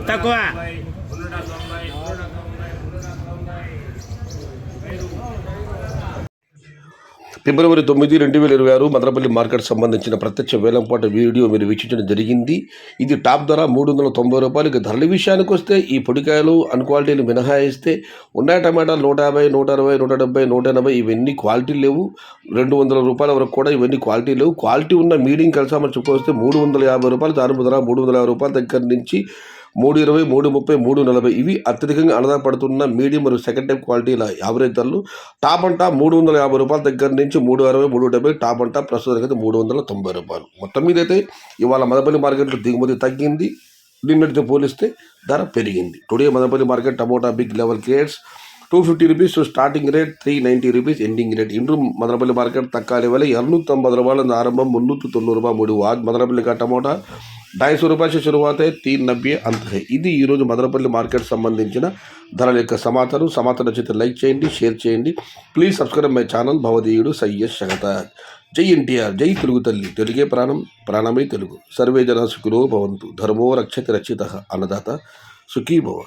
తక్కువ ఫిబ్రవరి 9, 2026 మదనపల్లి మార్కెట్ సంబంధించిన ప్రత్యక్ష వేలంపాట వీడియో మీరు వీక్షించడం జరిగింది. ఇది టాప్ ధర 390 రూపాయలు. ఇక ధరల విషయానికి వస్తే ఈ పొడికాయలు అన్క్వాలిటీలు మినహాయిస్తే ఉన్నాయి టమాటాలు 150, 160, 170, 180 ఇవన్నీ క్వాలిటీ లేవు. 200 రూపాయల వరకు కూడా ఇవన్నీ క్వాలిటీ లేవు. క్వాలిటీ ఉన్న మీడియం కలిసామని చెప్పుకొస్తే 350 రూపాయలు దాని ధర 350 రూపాయల దగ్గర నుంచి 320, 330, 340 ఇవి అత్యధికంగా ఆధారపడుతున్న మీడియం మరియు సెకండ్ టైప్ క్వాలిటీల యావరేజ్ ధరలు. టాప్ అంటా 350 రూపాయల దగ్గర నుంచి 360, 370 టాప్ అంటా ప్రస్తుతానికి 390 రూపాయలు. మొత్తం మీద అయితే ఇవాళ మదనపల్లి మార్కెట్లో దిగుమతి తగ్గింది, నిన్నటితో పోలిస్తే ధర పెరిగింది. Today Madanapalli market tomato big level grades 250 rupees starting rate, 390 rupees ending rate. ಇಂದು ಮದನಪಲ್ಲಿ ಮಾರ್ಕೆಟ್ ತಕ್ಕಾಲಿ ಬೆಲೆ 290 ರೂಪಾಯಿ ಆರಂಭ 390 ರೂಪಾಯಿ ಮೂಡಿ. आज मदनपल्ली का टमोटा 250 రూపాయల से शुरुआत है, 390 अंत है. ఇది ఈరోజు మదనపల్లి మార్కెట్ సంబంధించిన ధరల యొక్క సమాచారం నచ్చితే లైక్ చేయండి, షేర్ చేయండి. ప్లీజ్ సబ్స్క్రైబ్ మై ఛానల్ భవదీయుడు సయ్యద్ షగతాజ్. జై ఎన్టీఆర్, జై తెలుగు తల్లి, తెలుగే ప్రాణం, ప్రాణమే తెలుగు. సర్వే జన సుఖినో భవంతు, ధర్మో రక్షతి రక్షితః, అన్నదాత సుఖీ భవ.